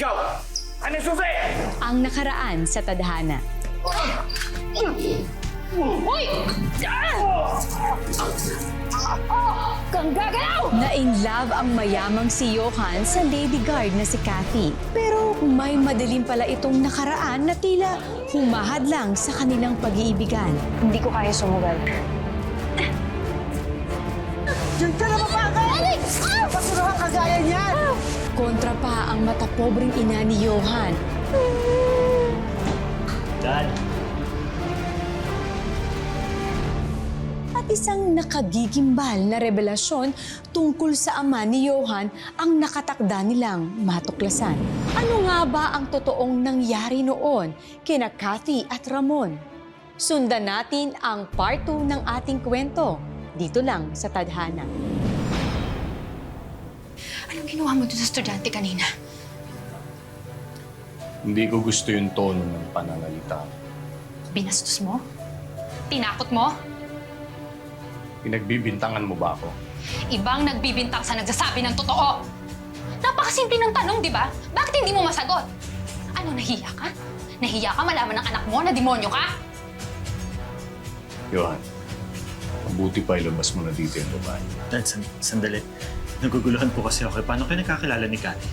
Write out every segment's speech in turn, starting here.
Ikaw! Ano susi? Ang nakaraan sa tadhana. Uy! Kang gagalaw! Na-in love ang mayamang si Johan sa lady guard na si Kathy. Pero may madilim pala itong nakaraan na tila humahad lang sa kanilang pag-iibigan. Hindi ko kaya sumugal. Diyan ka na mapagay! Alex! Paano ka kagaya niyan? Kontra pa ang matapobreng ina ni Johan. Dad. At isang nakagigimbal na revelasyon tungkol sa ama ni Johan ang nakatakda nilang matuklasan. Ano nga ba ang totoong nangyari noon kina Kathy at Ramon? Sundan natin ang part 2 ng ating kwento dito lang sa Tadhana. Anong ginawa mo dun sa estudyante kanina? Hindi ko gusto yung tono ng pananalita. Binastos mo? Tinakot mo? Pinagbibintangan mo ba ako? Ibang nagbibintang sa nagsasabi ng totoo. Napakasimple ng tanong, di ba? Bakit hindi mo masagot? Ano, nahiya ka? Nahiya ka malaman ng anak mo na demonyo ka? Johan, mabuti pa ilabas mo na dito yung babae. Dad, sandali. Naguguluhan po kasi ako. Paano kayo nakakilala ni Kathy?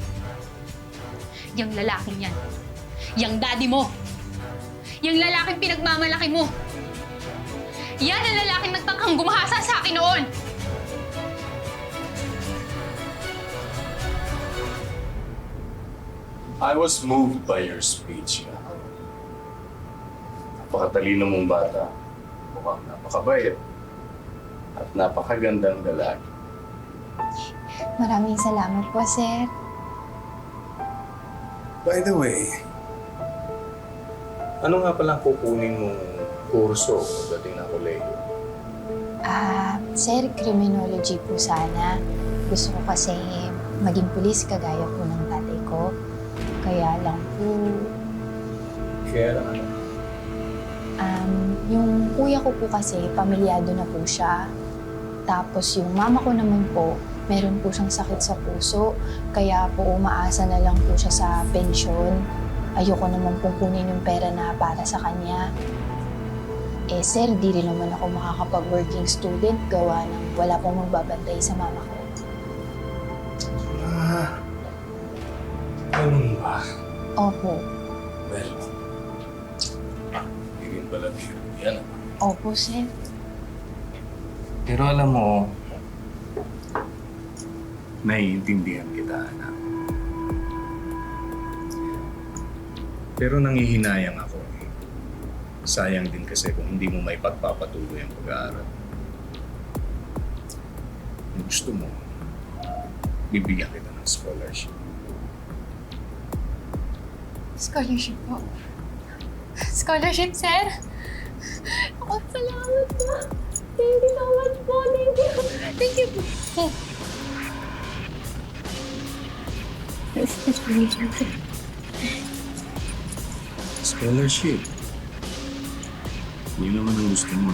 Yang lalaking yan. Yang daddy mo. Yang lalaking pinagmamalaki mo. Yan ang lalaking nagtangkang gumahasa sa akin noon. I was moved by your speech. Napakatalino mong bata. Mukhang napakabait. At napakagandang lalaki. Maraming salamat po, sir. By the way, ano nga palang kukunin mong kurso pagdating na kolehiyo? Sir, criminology po sana. Gusto ko kasi maging pulis kagaya po ng tatay ko. Kaya lang po, Kaya ano? yung kuya ko po kasi, pamilyado na po siya. Tapos yung mama ko naman po, meron po siyang sakit sa puso. Kaya po umaasa na lang po siya sa pensyon. Ayoko naman pong kunin yung pera na para sa kanya. Eh sir, di rin naman ako makakapag-working student gawa ng wala pong magbabantay sa mama ko. Ganun ba? Opo. Well, hindi rin pala biro yan. Opo, sir. Pero alam mo, naiintindihan kita, anak. Pero nangihinayang ako. Sayang din kasi kung hindi mo may pagpapatuloy ang pag-aaral. Kung gusto mo, bibigyan kita ng scholarship. Scholarship po. Scholarship, sir? Ako, salamat po. Thank you so much po. Thank you. Thank you po. Scholarship? Yun naman ang gusto mo.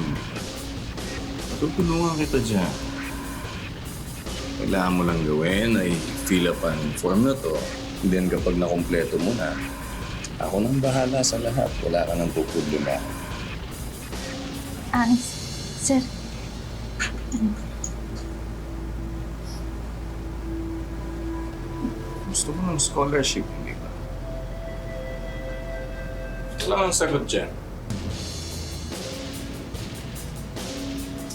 Matutulungan kita dyan. Kailangan mo lang gawin ay fill up ang form na to. And then kapag nakompleto mo na, ako nang bahala sa lahat. Wala ka nang puproblema. Sir. Gusto mo ng scholarship, hindi ba? Ito lang ang sagot dyan.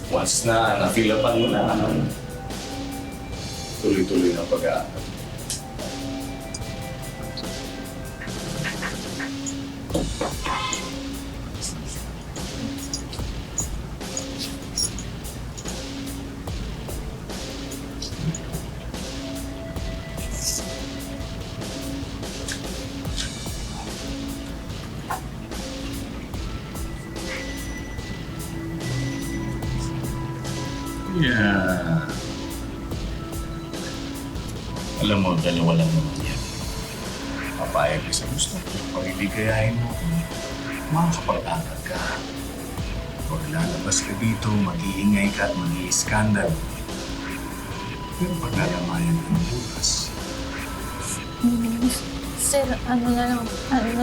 Once na na-fill upan mo na, tuloy-tuloy na pag-aaral. Yeah. Alam mo, dalawa lang naman yan. Papayag ka sa gusto ko. Pag-iligayahin mo, makakapag-aral ka. Pag lalabas ka dito, mag-iingay ka at mag-i-skandal. Pero pag lalamayan ka ng bukas, Sir, ano na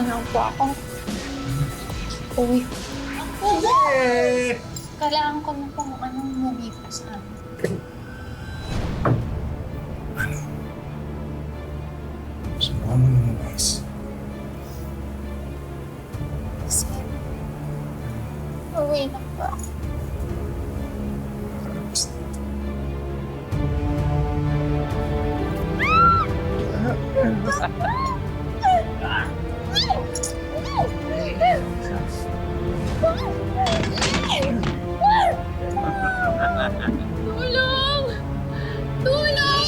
lang po ako. Uwi. Eh! Kailangan ko na pong umuwi po sa amin. Ano? Sumama mo naman, guys. Sir, uwi na po ako. Tulong! Tulong!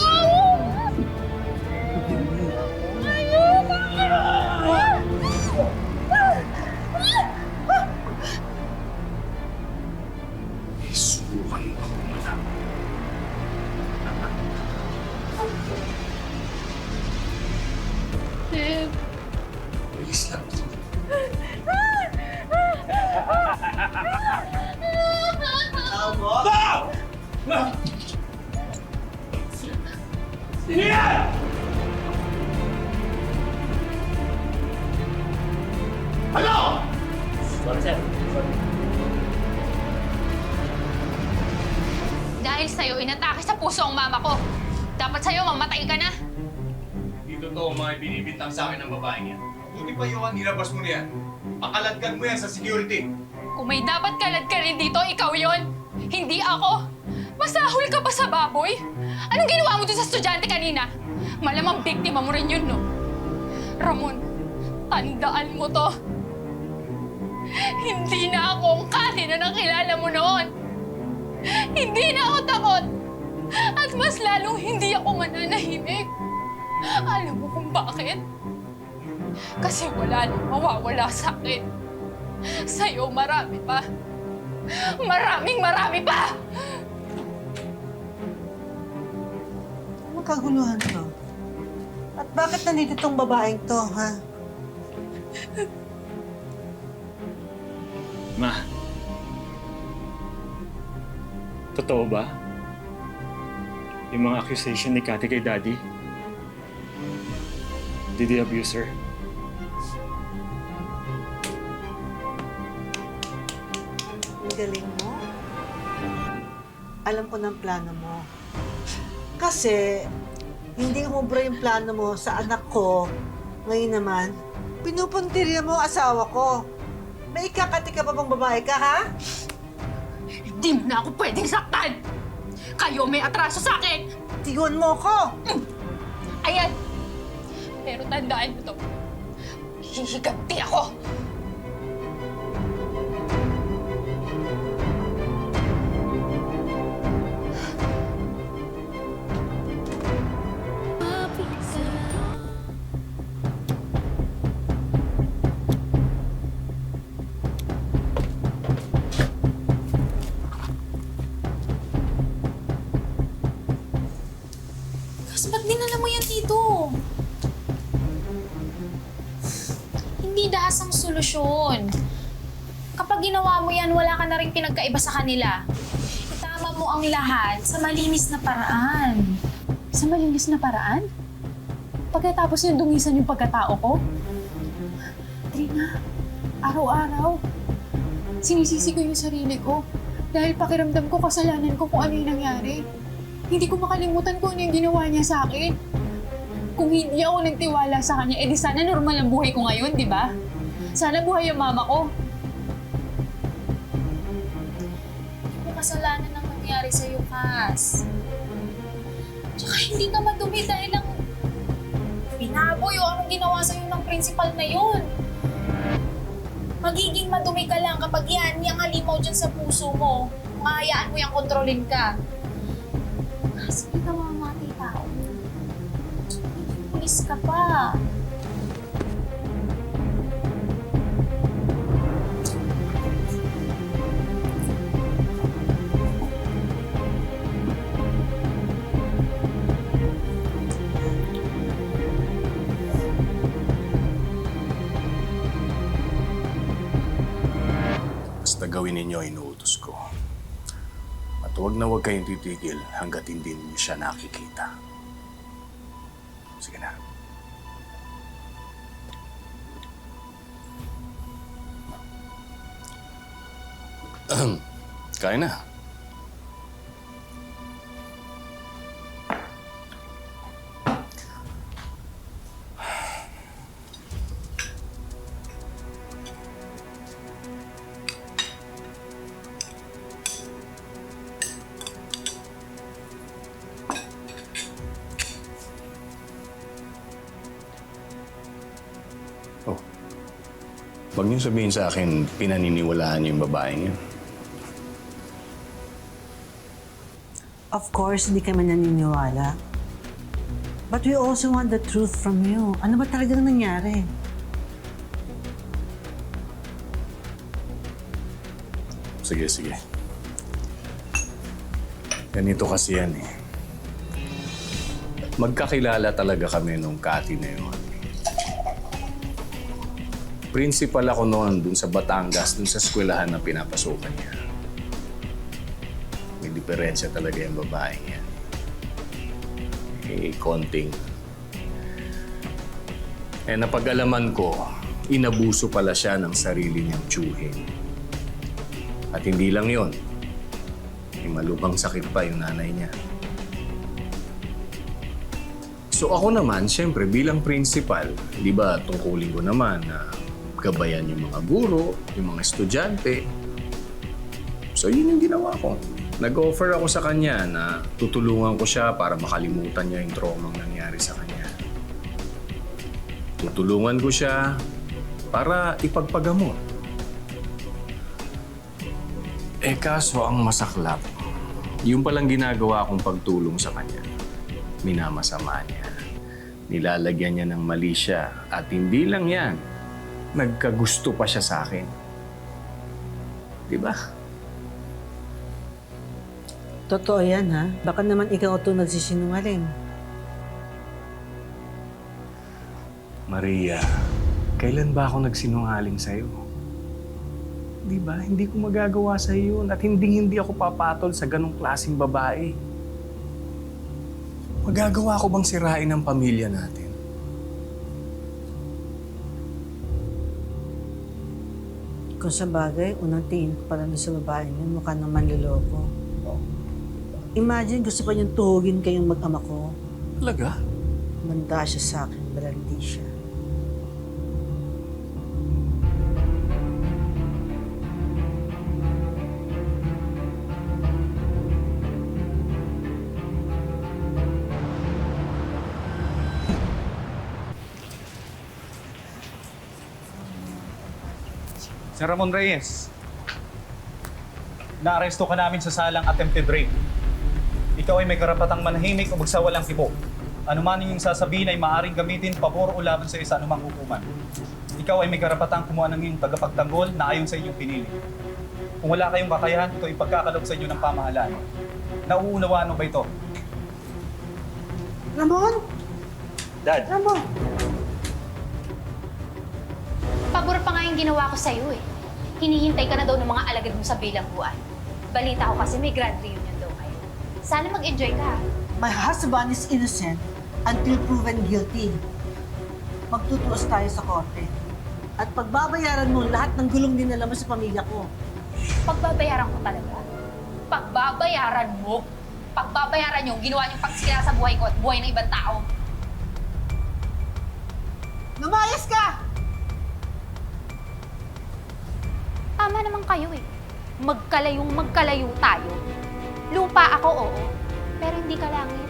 Subukan mo ako, madam. Sir, Please lang to. dahil sa'yo, inatake sa puso ang mama ko. Dapat sa'yo, mamatay ka na. Hindi totoo mga binibintang sa akin ng babaeng yan. Buti pa yung nilabas mo na yan. Pakaladkan mo yan sa security. Kung may dapat kalad ka rin dito, ikaw yon. Hindi ako. Masahol ka pa sa baboy? Anong ginawa mo dun sa estudyante kanina? Malamang biktima mo rin yun, no? Ramon, tandaan mo to. Hindi na ako ang Kati na nakilala mo noon. Hindi na ako takot. At mas lalong hindi ako mananahimik. Alam mo kung bakit? Kasi wala nang mawawala sa akin. Sa'yo marami pa. Marami pa! Anong kaguluhan to? At bakit nandito tong babaeng to, ha? Ma, totoo ba? Yung mga accusation ni Cathy kay Daddy? Did he abuse her? Ang galing mo. Alam ko ng plano mo. Kasi, hindi umubra yung plano mo sa anak ko. Ngayon naman, pinupuntirya mo ang asawa ko. May ikakati ka pa bang babae ka, ha? Hindi mo na ako pwedeng saktan! Kayo may atraso sa akin! Tiguan mo ko! Ayan! Pero tandaan mo to. Hihiganti ako! Kasi ba't dinala mo yan dito? Hindi dahas ang solusyon. Kapag ginawa mo yan, wala ka na rin pinagkaiba sa kanila. Itama mo ang lahat sa malinis na paraan. Sa malinis na paraan? Pagkatapos yung dungisan yung pagkatao ko? Trina, araw-araw, sinisisi ko yung sarili ko. Dahil pakiramdam ko kasalanan ko kung ano yung nangyari. Hindi ko makalimutan kung ano yung ginawa niya sa akin. Kung hindi ako nagtiwala sa kanya, edi sana normal ang buhay ko ngayon, di ba? Sana buhay ang mama ko. Hindi ko kasalanan ang nangyari sa'yo, Cass. Tsaka hindi ka madumi dahil lang binaboy o anong ginawa sa'yo ng principal na yun. Magiging madumi ka lang kapag yan, yung halimaw dyan sa puso mo. Mahayaan mo yung kontrolin ka. Kasi hindi ka mamamatay tao. Pulis ka pa. Basta gawin ninyo ay inuutos ko. At huwag na huwag kayong titigil hanggat hindi ninyo siya nakikita. Sige na. Kaya na. Oh. Huwag niyo sabihin sa akin, pinaniniwalaan niyo yung babaeng yun. Of course, hindi kami naniniwala. But we also want the truth from you. Ano ba talagang nangyari? Sige, sige. Ganito kasi yan eh. Magkakilala talaga kami nung Cathy na yun. Principal ako noon dun sa Batangas, dun sa eskwelahan na pinapasukan niya. May diferensya talaga yung babaeng yan. Eh, konting. Eh, napag-alaman ko, inabuso pala siya ng sarili niyang tiyuhin. At hindi lang yon, may malubhang sakit pa yung nanay niya. So ako naman, siyempre, bilang principal, di ba, tungkulin ko naman na gabayan yung mga guro, yung mga estudyante. So yun yung ginawa ko. Nag-offer ako sa kanya na tutulungan ko siya para makalimutan niya yung trauma nangyari sa kanya. Tutulungan ko siya para ipagpagamot. Eh kaso ang masaklap, yung palang ginagawa kong pagtulong sa kanya, minamasama niya. Nilalagyan niya ng mali siya at hindi lang yan, nagkagusto pa siya sa akin. Diba? Totoo yan, ha? Baka naman ikaw ito nagsisinungaling. Maria, kailan ba ako nagsinungaling sa'yo? Di ba? Hindi ko magagawa sa yun at hindi ako papatol sa ganong klaseng babae. Magagawa ko bang sirain ang pamilya natin? Kung sa bagay, unang tingin ko pala sa babae yun, mukha nang manluloko. Imagine, gusto pa niyang tuhugin kayong mag-ama ko. Talaga? Manda siya sa akin, pero hindi siya. Sir Ramon Reyes, naaresto ka namin sa salang attempted rape. Ikaw ay may karapatang manahimik o magsawalang kibo. Ano man yung sasabihin ay maaaring gamitin pabor o laban sa isa anumang hukuman. Ikaw ay may karapatang kumuha ng iyong tagapagtanggol na ayon sa inyong pinili. Kung wala kayong kakayahan, ito ay pagkakalog sa inyo ng pamahalaan. Nauunawaan mo ba ito? Ramon! Dad! Ramon! Pabor pa nga yung ginawa ko sa'yo eh. Hinihintay ka na daw ng mga alagad mo sa bilangguan. Balita ko kasi may grand reunion daw kayo. Sana mag-enjoy ka. My husband is innocent until proven guilty. Magtutuos tayo sa korte. At pagbabayaran mo lahat ng gulong dinala mo sa pamilya ko. Pagbabayaran ko talaga. Pagbabayaran mo. Pagbabayaran yung ginawa niyong pagsikira sa buhay ko at buhay ng ibang tao. Lumayas ka! Tama naman kayo eh. Magkalayo tayo. Lupa ako, oo. Pero hindi ka langit.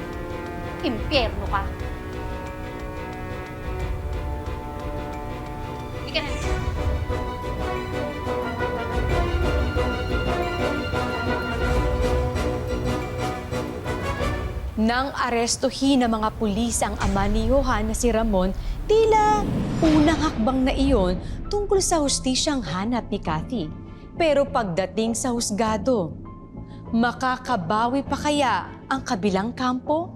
Impyerno ka. Hindi ka na. Nang arestuhin ng mga pulis ang ama ni Johan na si Ramon, tila unang hakbang na iyon tungkol sa hustisyang hanap ni Cathy. Pero pagdating sa husgado, makakabawi pa kaya ang kabilang kampo?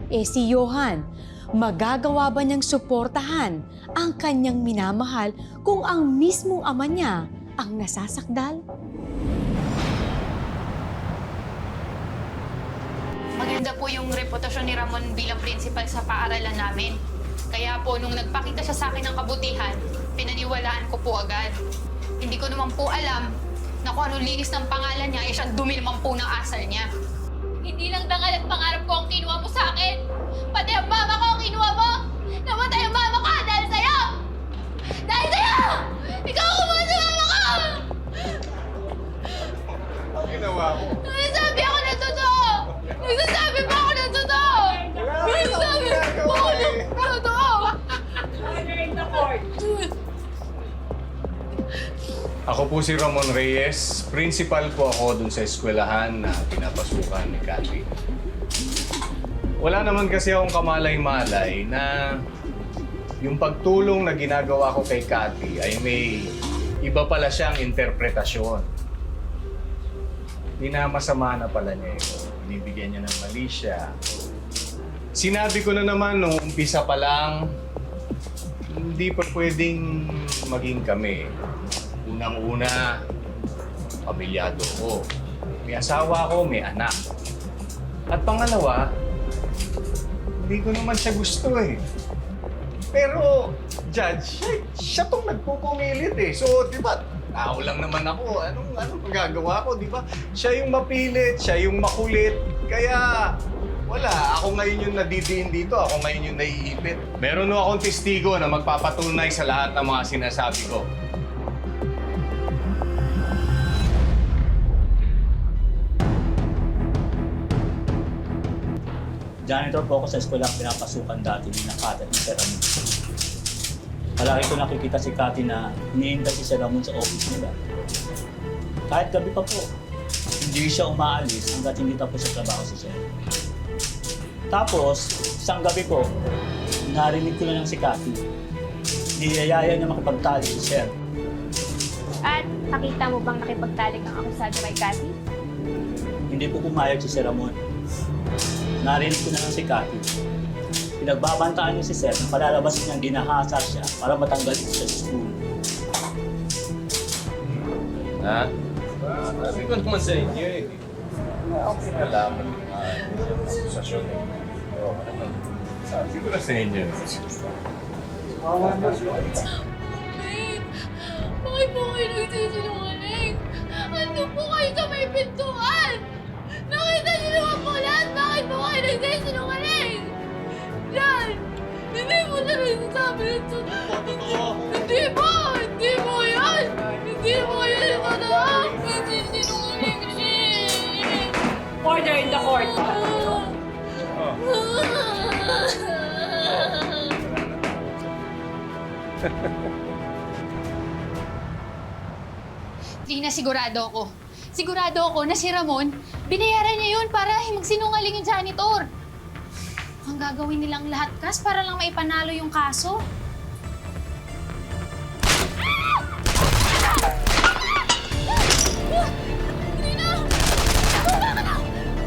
Eh si Johan, magagawa ba niyang suportahan ang kanyang minamahal kung ang mismong ama niya ang nasasakdal? Maganda po yung reputasyon ni Ramon bilang principal sa paaralan namin. Kaya po, nung nagpakita siya sa akin ng kabutihan, pinaniwalaan ko po agad. Hindi ko naman po alam Na kung ano linis ng pangalan niya, eh siyang dumi naman po ng asal niya. Hindi lang dangal at pangarap ko ang kinuha mo sa akin. Pati ang mama ko ang kinuha mo. Namatay ang mama ko dahil sa'yo! Dahil sa'yo! Ikaw ang kumuha sa mama ko! Ang ginawa ko. Nagsasabi ako ng totoo! Nagsasabi pa ako ng totoo! Nagsasabi pa ako ng totoo! Ako po si Ramon Reyes. Principal po ako dun sa eskwelahan na pinapasukan ni Cathy. Wala naman kasi akong kamalay-malay na yung pagtulong na ginagawa ko kay Cathy ay may iba pala siyang interpretasyon. Minamasama na pala niya ito. Binibigyan niya ng mali siya. Sinabi ko na naman nung umpisa pa lang, hindi pa pwedeng maging kami. Unang-una, pamilyado ko. May asawa ko, may anak. At pangalawa, hindi ko naman siya gusto eh. Pero, Judge, siya tong nagpupumilit eh. So, di ba, tao lang naman ako. Anong magagawa ko, di ba? Siya yung mapilit, siya yung makulit. Kaya, wala. Ako ngayon yung nadidiin dito. Ako ngayon yung naiipit. Meron no akong testigo na magpapatunay sa lahat ng mga sinasabi ko. Janitor po ako sa eskwelaang pinapasukan dati ni Cathy at ni Sir Ramon. Palagi ko nakikita si Cathy na iniintay si Sir Ramon sa office nila. Kahit gabi pa po, hindi siya umaalis hanggat hindi tapos sa trabaho si Sir. Tapos, isang gabi po, narinig ko na lang si Cathy. Niyayaya niya makipagtalik si Sir. At nakita mo bang nakipagtalik ang akusado kay Cathy? Hindi po pumayag si Sir Ramon. Narinig ko na lang si Cathy. Pinagbabantaan niya si Sir na palalabasin niyang ginahasa siya para matanggal siya sa school. Ha? Sabi ko naman sa inyo eh. Okay na laman yung akusasyon eh. Sabi ko na sa inyo. Babe, bakit po kayo nagsisinungaling? Andun po kayo sa may pintuan! Nakita niyo naman po lahat! Bakit po kayo nagsisinungaling? Yan! Hindi mo na nagsasabi ng totoo! Hindi mo! Hindi mo yan! Hindi mo yan yung totoo! Nagsisinungaling siya! Order in the court. Lina, sigurado ako. Sigurado ako na si Ramon, binayaran niya yun para magsinungaling yung janitor. Ang gagawin nilang lahat, Kas, para lang maipanalo yung kaso. Lina! Luma ka na!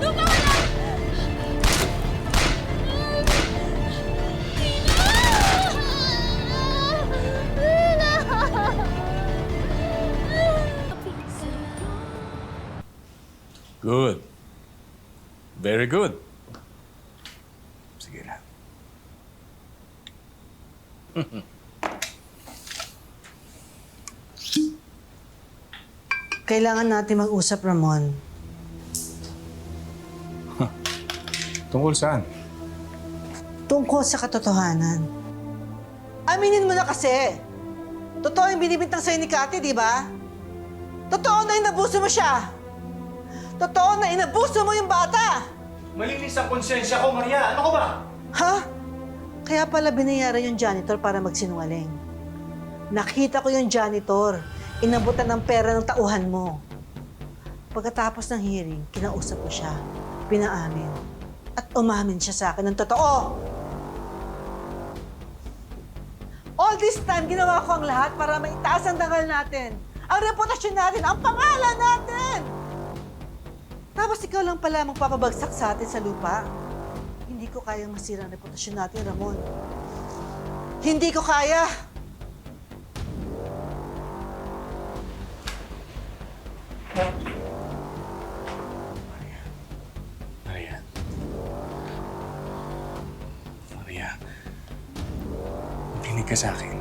Luma ka na! Good. Very good. Sige na. Kailangan natin mag-usap, Ramon. Tungkol saan? Tungkol sa katotohanan. Aminin mo na kasi. Totoo yung binibintang sa'yo ni Cathy, di ba? Totoo na inabuso mo siya. Totoo na inabuso mo yung bata. Malinis ang konsensya ko, Maria. Ano ko ba? Ha? Kaya pala binayaran yung janitor para magsinungaling. Nakita ko yung janitor. Inabutan ng pera ng tauhan mo. Pagkatapos ng hearing, kinausap ko siya. Pinaamin. At umamin siya sa akin ng totoo. All this time, ginawa ko ang lahat para maitaas ang dangal natin. Ang reputasyon natin, ang pangalan natin! Tapos ikaw lang pala magpapabagsak sa atin sa lupa. Hindi ko kayang masira ang reputasyon natin, Ramon. Hindi ko kaya! Maria. Maria. Makinig ka sa akin.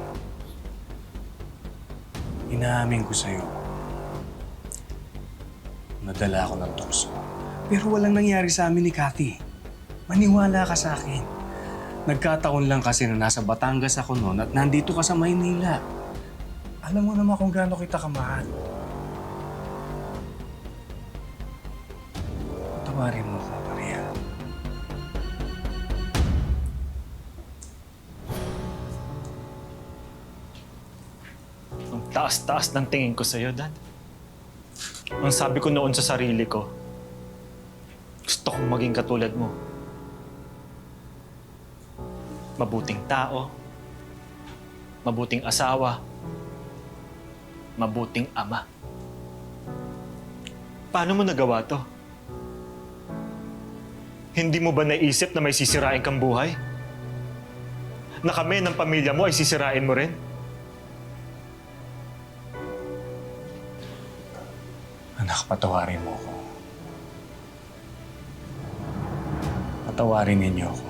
Inaamin ko sa'yo. nadala ako ng tukso. Pero walang nangyari sa amin ni Cathy. Maniwala ka sa akin. Nagkataon lang kasi na nasa Batangas ako noon at nandito ka sa Maynila. Alam mo naman kung gaano kita kamahal. Tawarin mo ko, Maria. Ang taas-taas ng tingin ko sa'yo, Dad. Ang sabi ko noon sa sarili ko, gusto kong maging katulad mo. Mabuting tao, mabuting asawa, mabuting ama. Paano mo nagawa to? Hindi mo ba naisip na may sisirain kang buhay? Na kami ng pamilya mo ay sisirain mo rin? Anak, patawarin mo ko. Patawarin ninyo ako.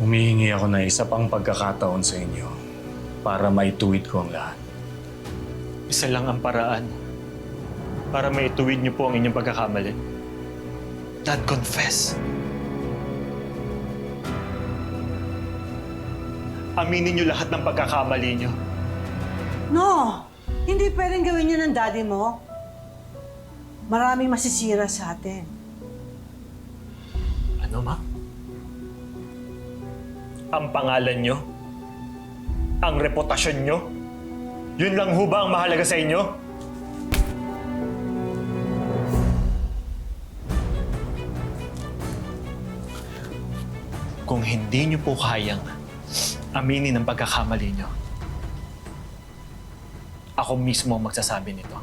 Humihingi ako na isa pang pagkakataon sa inyo para maituwid ko ang lahat. Isa lang ang paraan para maituwid niyo po ang inyong pagkakamali. Dad, confess. Aminin niyo lahat ng pagkakamali niyo. No! Hindi pwedeng gawin yun ng daddy mo. Maraming masisira sa atin. Ano, Ma? Ang pangalan niyo? Ang reputasyon niyo? Yun lang ho ba ang mahalaga sa inyo? Kung hindi niyo po kayang aminin ang pagkakamali niyo, ako mismo ang magsasabi nito.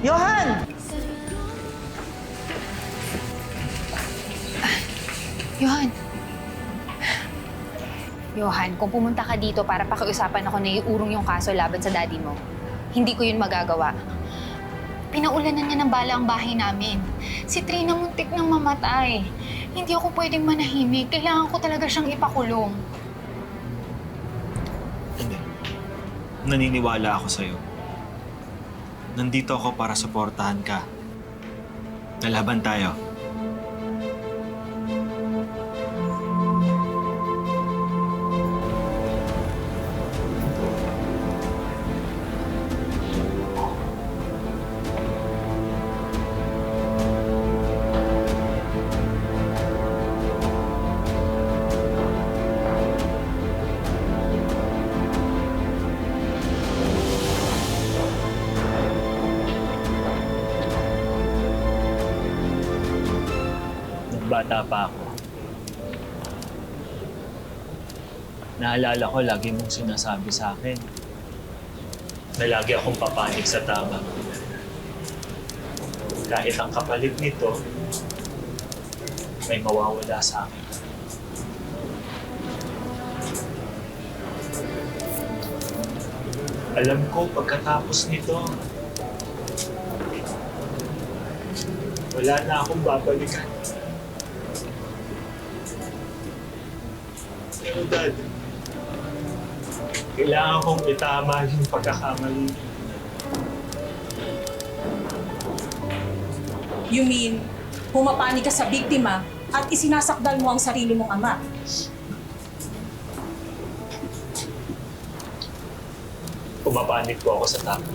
Johan! Johan. Johan, kung pumunta ka dito para pakiusapan ako na iurong yung kaso laban sa daddy mo, hindi ko yun magagawa. Pinaulanan niya ng bala ang bahay namin. Si Trina muntik nang mamatay. Hindi ako pwedeng manahimik. Kailangan ko talaga siyang ipakulong. Hindi. Naniniwala ako sa'yo. Nandito ako para suportahan ka. Lalaban tayo. Bata pa ako. Naalala ko, lagi mong sinasabi sa akin na lagi akong papanik sa tama. Kahit ang kapalit nito, may mawawala sa akin. Alam ko, pagkatapos nito, wala na akong babalikan. Pero Dad, kailangan kong itama yung pagkakamali. You mean, pumapani ka sa biktima at isinasakdal mo ang sarili mong ama? Pumapanik po ako sa tama.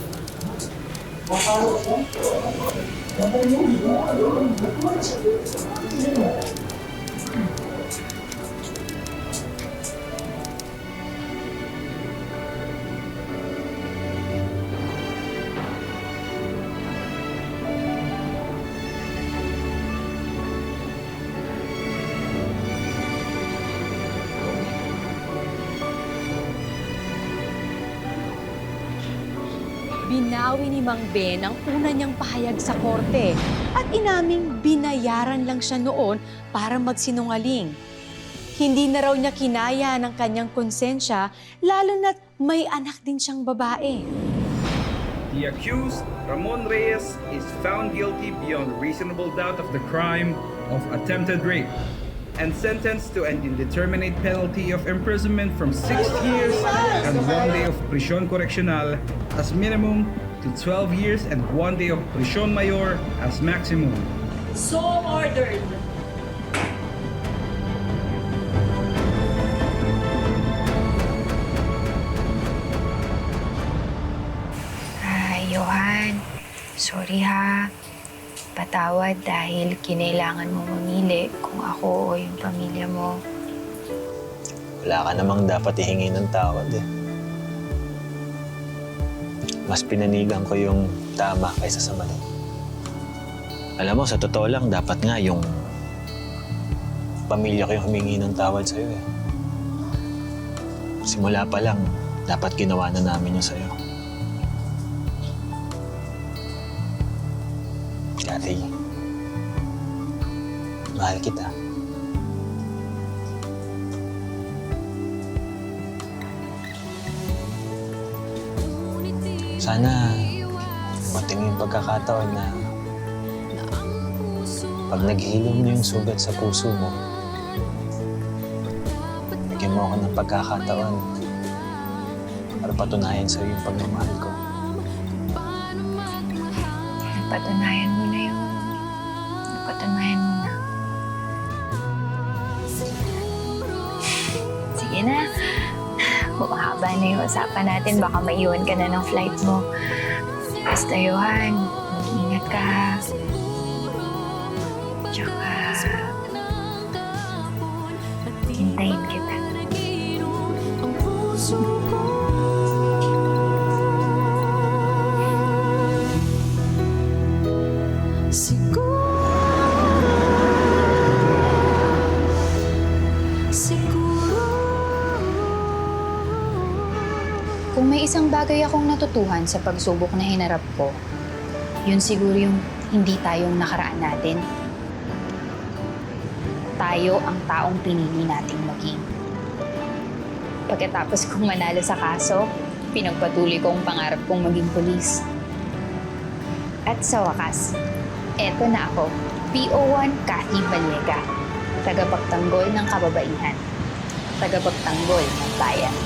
Binawi ni Mang Ben ang una niyang pahayag sa korte at inaming binayaran lang siya noon para magsinungaling. Hindi na raw niya kinaya ng kanyang konsensya, lalo na't may anak din siyang babae. The accused, Ramon Reyes, is found guilty beyond reasonable doubt of the crime of attempted rape. and sentenced to an indeterminate penalty of imprisonment from 6 years and 1 day of prisión correccional as minimum to 12 years and 1 day of prisión mayor as maximum. So ordered. Ay, Johan. Sorry ha. Patawad dahil kinailangan mo mamili kung ako o yung pamilya mo. Wala ka namang dapat ihingi ng tawad eh. Mas pinanigan ko yung tama kaysa sa mali. Alam mo, sa totoo lang, dapat nga yung pamilya ko yung humingi ng tawad sa'yo eh. Simula pa lang, dapat ginawa na namin yun sa'yo. Kathy, mahal kita. Sana mating yung pagkakataon na pag naghilom na yung sugat sa puso mo, bigyan mo ako ng pagkakataon para patunayan sa'yo yung pagmamahal ko. Patunayan mo na yun. Patunayan mo na. Sige na. Bumahaba na yung usapan natin. Baka maiwan ka na ng flight mo. Basta, Johan, mag-ingat ka ha. Tsaka, hintayin kita. Kung may isang bagay akong natutuhan sa pagsubok na hinarap ko, yun siguro yung hindi tayong nakaraan natin. Tayo ang taong pinili nating maging. Pagkatapos kong manalo sa kaso, pinagpatuloy ko ang pangarap kong maging pulis. At sa wakas, eto na ako, PO1 Kathy Vallega, tagapagtanggol ng kababaihan, tagapagtanggol ng bayan.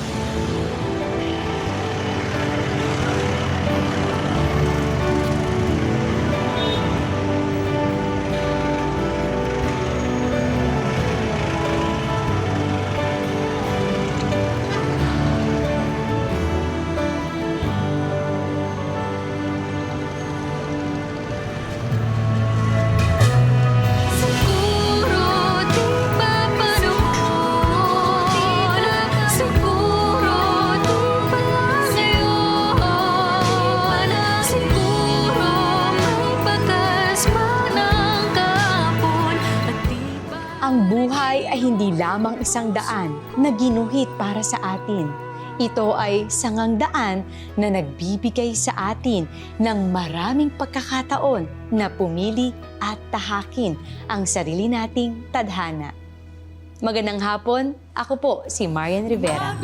Ang buhay ay hindi lamang isang daan na ginuhit para sa atin. Ito ay sangang daan na nagbibigay sa atin ng maraming pagkakataon na pumili at tahakin ang sarili nating tadhana. Magandang hapon, ako po si Marian Rivera.